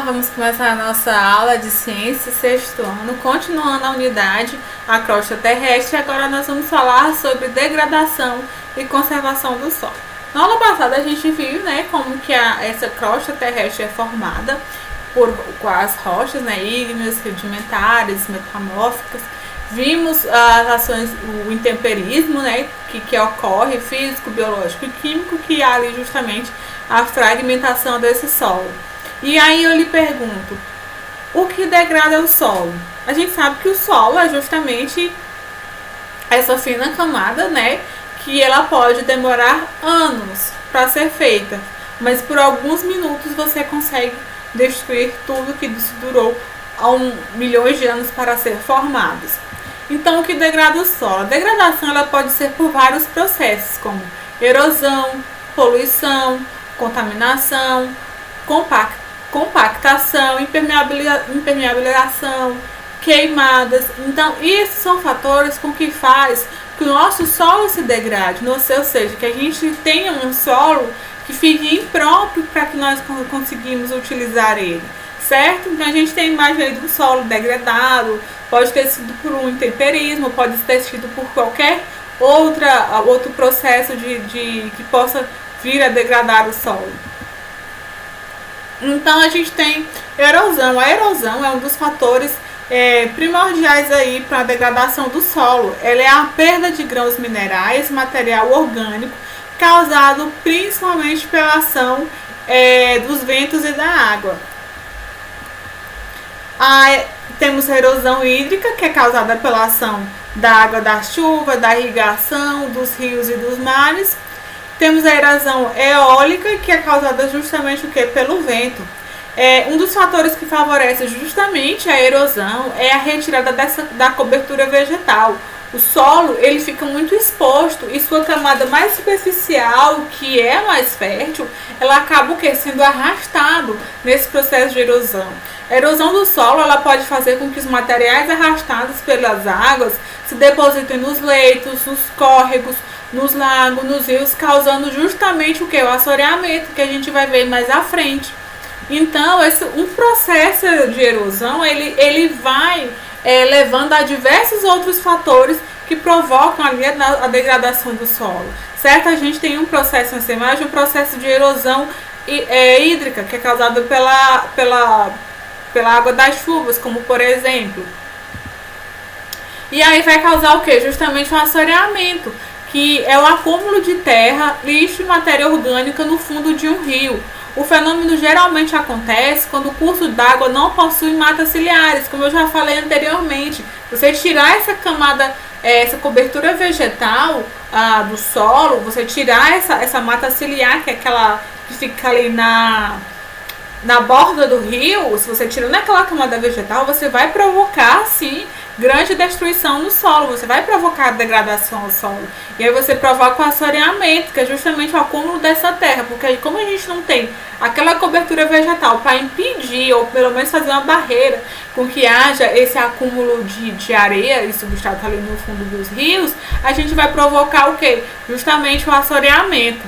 vamos começar a nossa aula de ciência sexto ano, continuando a unidade A Crosta Terrestre. Agora nós vamos falar sobre degradação e conservação do solo. Na aula passada a gente viu, como que essa crosta terrestre é formada com as rochas, ígneas, sedimentares, metamórficas. Vimos as ações, o intemperismo, que ocorre, físico, biológico e químico, que há ali justamente a fragmentação desse solo. E aí eu lhe pergunto, o que degrada o solo? A gente sabe que o solo é justamente essa fina camada, que ela pode demorar anos para ser feita, mas por alguns minutos você consegue destruir tudo que isso durou há milhões de anos para ser formados. Então, o que degrada o solo? A degradação ela pode ser por vários processos, como erosão, poluição, contaminação, compactação, impermeabilização, queimadas. Então, esses são fatores com que faz que o nosso solo se degrade, ou seja, que a gente tenha um solo que fique impróprio para que nós conseguimos utilizar ele, certo? Então, a gente tem a imagem de um solo degradado, pode ter sido por um intemperismo, pode ter sido por qualquer outro processo que possa vir a degradar o solo. Então a gente tem erosão. A erosão é um dos fatores primordiais aí para a degradação do solo. Ela é a perda de grãos minerais, material orgânico, causado principalmente pela ação dos ventos e da água. Temos a erosão hídrica, que é causada pela ação da água da chuva, da irrigação, dos rios e dos mares. Temos a erosão eólica, que é causada justamente pelo vento. Um dos fatores que favorece justamente a erosão é a retirada da cobertura vegetal. O solo ele fica muito exposto e sua camada mais superficial, que é mais fértil, ela acaba sendo arrastado nesse processo de erosão. A erosão do solo ela pode fazer com que os materiais arrastados pelas águas se depositem nos leitos, nos córregos, nos lagos, nos rios, causando justamente o assoreamento, que a gente vai ver mais à frente. Então, um processo de erosão, ele vai levando a diversos outros fatores que provocam ali a degradação do solo, certo? A gente tem um processo nessa imagem, um processo de erosão hídrica, que é causado pela água das chuvas, como por exemplo. E aí vai causar o quê? Justamente um assoreamento, que é o acúmulo de terra, lixo e matéria orgânica no fundo de um rio. O fenômeno geralmente acontece quando o curso d'água não possui matas ciliares, como eu já falei anteriormente. Você tirar essa camada, essa cobertura vegetal do solo, você tirar essa mata ciliar, que é aquela que fica ali na borda do rio, se você tirando aquela camada vegetal, você vai provocar, sim, grande destruição no solo, você vai provocar degradação ao solo. E aí você provoca o assoreamento, que é justamente o acúmulo dessa terra, porque aí, como a gente não tem aquela cobertura vegetal para impedir, ou pelo menos fazer uma barreira com que haja esse acúmulo de areia e substrato ali no fundo dos rios, a gente vai provocar o quê? Justamente o assoreamento.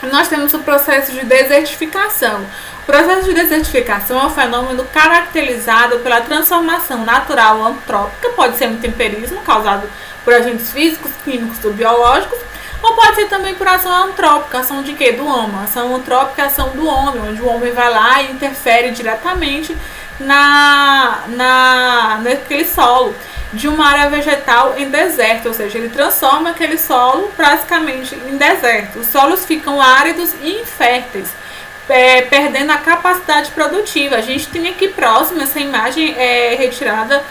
Nós temos o processo de desertificação. O processo de desertificação é um fenômeno caracterizado pela transformação natural antrópica, pode ser um intemperismo causado por agentes físicos, químicos ou biológicos, ou pode ser também por ação antrópica, ação de quê? Do homem. Ação antrópica é a ação do homem, onde o homem vai lá e interfere diretamente naquele solo de uma área vegetal em deserto, ou seja, ele transforma aquele solo praticamente em deserto. Os solos ficam áridos e inférteis, perdendo a capacidade produtiva. A gente tem aqui próximo, essa imagem é retirada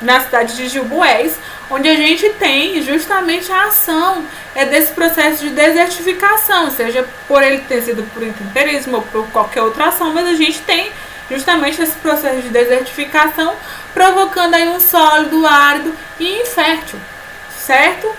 na cidade de Gilboés, onde a gente tem justamente a ação desse processo de desertificação, seja por ele ter sido por intemperismo ou por qualquer outra ação, mas a gente tem justamente esse processo de desertificação, provocando aí um sólido, árido e infértil, certo?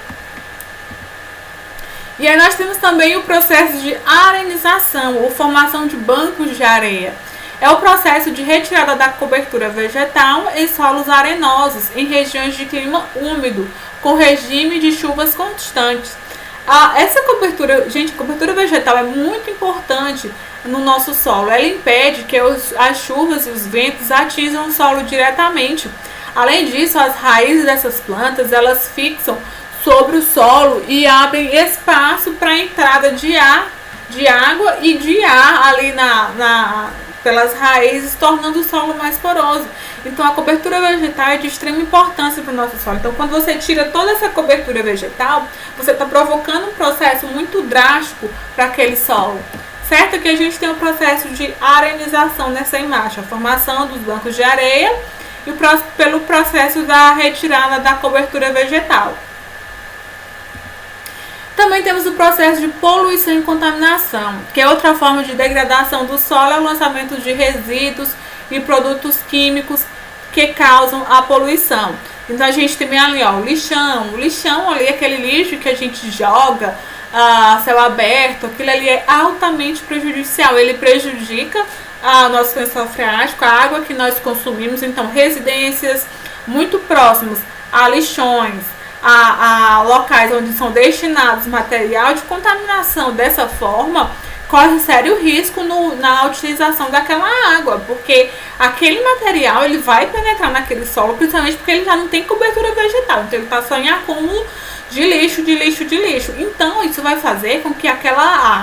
E aí nós temos também o processo de arenização, ou formação de bancos de areia. É o processo de retirada da cobertura vegetal em solos arenosos, em regiões de clima úmido, com regime de chuvas constantes. Essa cobertura, gente, cobertura vegetal é muito importante no nosso solo? Ela impede que as chuvas e os ventos atinjam o solo diretamente. Além disso, as raízes dessas plantas, elas fixam sobre o solo e abrem espaço para a entrada de água e de ar ali pelas raízes, tornando o solo mais poroso. Então a cobertura vegetal é de extrema importância para o nosso solo. Então quando você tira toda essa cobertura vegetal, você está provocando um processo muito drástico para aquele solo. Certo que a gente tem um processo de arenização nessa imagem, a formação dos bancos de areia e pelo processo da retirada da cobertura vegetal. Também temos o processo de poluição e contaminação, que é outra forma de degradação do solo, é o lançamento de resíduos e produtos químicos que causam a poluição. Então a gente tem ali o lixão ali, aquele lixo que a gente joga a céu aberto, aquilo ali é altamente prejudicial, ele prejudica o nosso lençol freático, a água que nós consumimos. Então residências muito próximas a lixões, a locais onde são destinados material de contaminação dessa forma, corre sério risco na utilização daquela água, porque aquele material ele vai penetrar naquele solo, principalmente porque ele já não tem cobertura vegetal, então ele está só em acúmulo de lixo. Então isso vai fazer com que aquela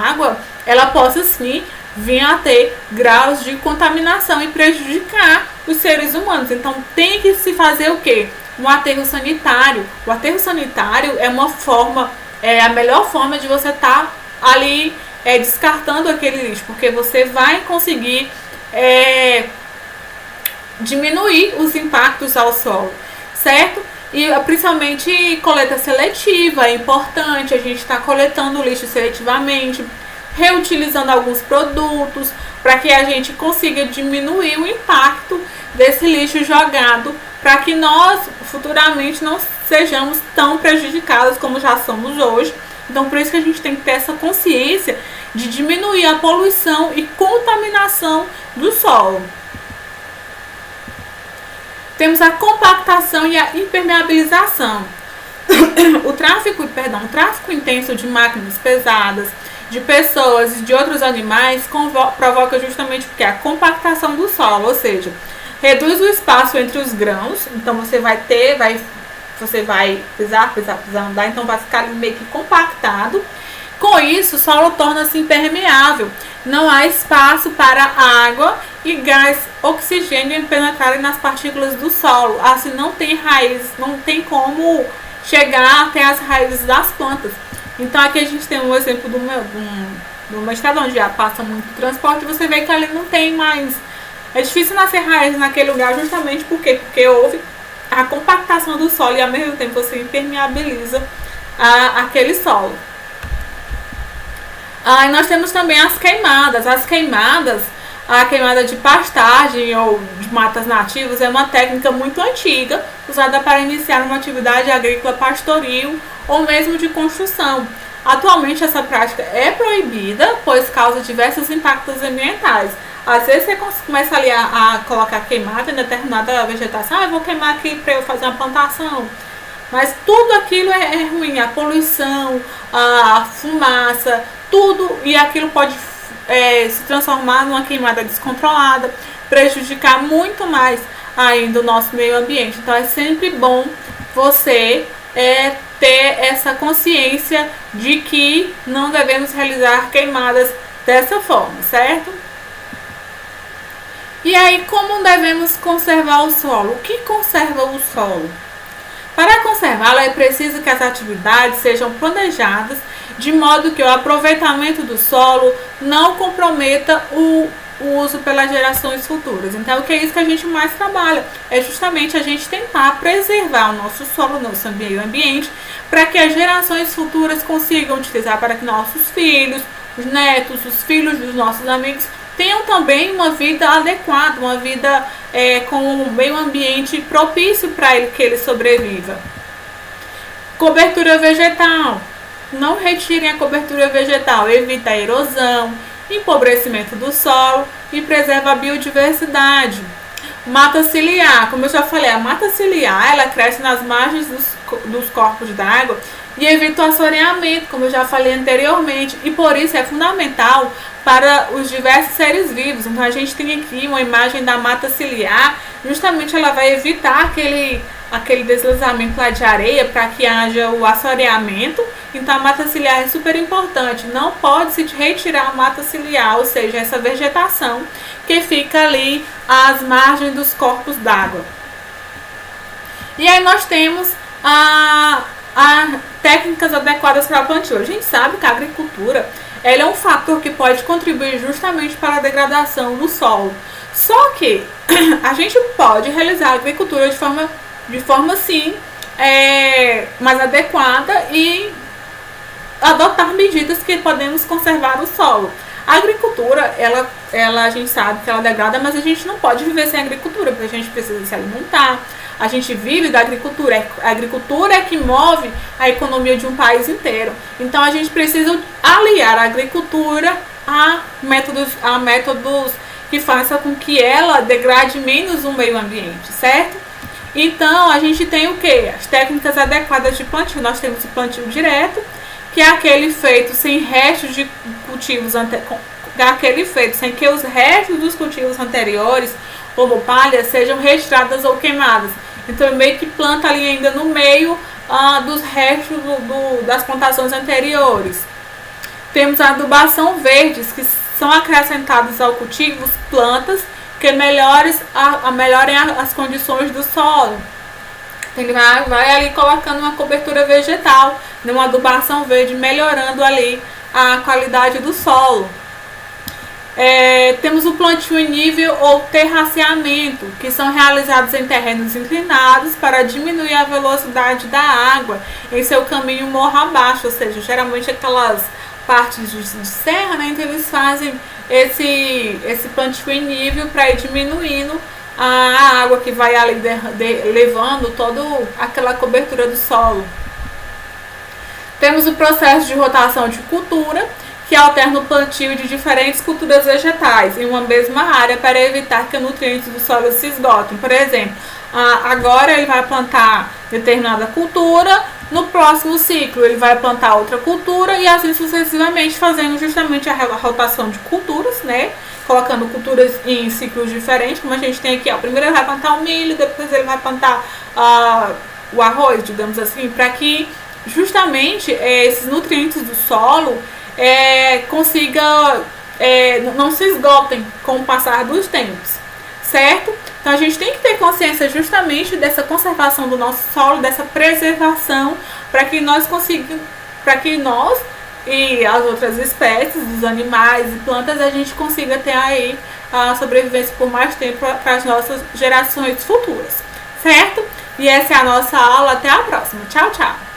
água ela possa sim vir a ter graus de contaminação e prejudicar os seres humanos. Então tem que se fazer o quê? Um aterro sanitário. O aterro sanitário é a melhor forma de você estar ali descartando aquele lixo, porque você vai conseguir diminuir os impactos ao solo, certo? E principalmente coleta seletiva é importante, a gente está coletando o lixo seletivamente, reutilizando alguns produtos, para que a gente consiga diminuir o impacto desse lixo jogado, para que nós futuramente não sejamos tão prejudicados como já somos hoje. Então por isso que a gente tem que ter essa consciência de diminuir a poluição e contaminação do solo. Temos a compactação e a impermeabilização. O tráfego intenso de máquinas pesadas, de pessoas e de outros animais provoca justamente porque a compactação do solo, ou seja, reduz o espaço entre os grãos. Então você vai pisar, andar, então vai ficar meio que compactado. Com isso, o solo torna-se impermeável. Não há espaço para água e gás oxigênio penetrarem nas partículas do solo. Assim não tem raiz, não tem como chegar até as raízes das plantas. Então aqui a gente tem um exemplo de uma estrada onde já passa muito transporte. Você vê que ali não tem mais. É difícil nascer raízes naquele lugar justamente porque houve a compactação do solo e ao mesmo tempo você impermeabiliza aquele solo. E nós temos também as queimadas. A queimada de pastagem ou de matas nativas é uma técnica muito antiga, usada para iniciar uma atividade agrícola pastoril ou mesmo de construção. Atualmente essa prática é proibida, pois causa diversos impactos ambientais. Às vezes você começa ali a colocar queimada em determinada vegetação. Eu vou queimar aqui para eu fazer uma plantação. Mas tudo aquilo é ruim. A poluição, a fumaça, tudo. E aquilo pode se transformar numa queimada descontrolada, prejudicar muito mais ainda o nosso meio ambiente. Então é sempre bom você ter essa consciência de que não devemos realizar queimadas dessa forma, certo? E aí, como devemos conservar o solo? O que conserva o solo? Para conservá-lo é preciso que as atividades sejam planejadas de modo que o aproveitamento do solo não comprometa o uso pelas gerações futuras. Então, o que é isso que a gente mais trabalha? É justamente a gente tentar preservar o nosso solo, o nosso meio ambiente, para que as gerações futuras consigam utilizar, para que nossos filhos, os netos, os filhos dos nossos amigos tenham também uma vida adequada, uma vida com um meio ambiente propício para que ele sobreviva. Cobertura vegetal. Não retirem a cobertura vegetal, evita a erosão, empobrecimento do solo e preserva a biodiversidade. Mata ciliar, como eu já falei, a mata ciliar ela cresce nas margens dos corpos d'água e evita o assoreamento, como eu já falei anteriormente, e por isso é fundamental para os diversos seres vivos. Então a gente tem aqui uma imagem da mata ciliar, justamente ela vai evitar aquele deslizamento lá de areia para que haja o assoreamento. Então a mata ciliar é super importante, não pode se retirar a mata ciliar, ou seja, essa vegetação que fica ali às margens dos corpos d'água. E aí nós temos a técnicas adequadas para plantio. A gente sabe que a agricultura ela é um fator que pode contribuir justamente para a degradação do solo. Só que a gente pode realizar a agricultura de forma sim mais adequada e adotar medidas que podemos conservar o solo. A agricultura, a gente sabe que ela degrada, mas a gente não pode viver sem agricultura, porque a gente precisa se alimentar, a gente vive da agricultura. A agricultura é que move a economia de um país inteiro. Então a gente precisa aliar a agricultura a métodos que façam com que ela degrade menos o meio ambiente, certo? Então a gente tem o que? As técnicas adequadas de plantio. Nós temos o plantio direto, que é aquele feito sem restos de cultivos sem que os restos dos cultivos anteriores, como palha, sejam retiradas ou queimadas. Então meio que planta ali ainda no meio dos restos das plantações anteriores. Temos a adubação verdes, que são acrescentadas ao cultivo plantas que melhorem as condições do solo. Ele vai ali colocando uma cobertura vegetal, uma adubação verde, melhorando ali a qualidade do solo. Temos o plantio em nível ou terraceamento, que são realizados em terrenos inclinados para diminuir a velocidade da água em seu caminho morro abaixo, ou seja, geralmente aquelas partes de serra, né? Então eles fazem esse plantio em nível para ir diminuindo a água que vai ali levando toda aquela cobertura do solo. Temos o processo de rotação de cultura, que alterna o plantio de diferentes culturas vegetais em uma mesma área para evitar que os nutrientes do solo se esgotem. Por exemplo, agora ele vai plantar determinada cultura, no próximo ciclo ele vai plantar outra cultura e assim sucessivamente, fazendo justamente a rotação de culturas, né? Colocando culturas em ciclos diferentes, como a gente tem aqui. Primeiro ele vai plantar o milho, depois ele vai plantar o arroz, digamos assim, para que justamente esses nutrientes do solo não se esgotem com o passar dos tempos, certo? Então a gente tem que ter consciência justamente dessa conservação do nosso solo, dessa preservação, para que nós e as outras espécies, dos animais e plantas, a gente consiga ter aí a sobrevivência por mais tempo para as nossas gerações futuras, certo? E essa é a nossa aula, até a próxima. Tchau, tchau!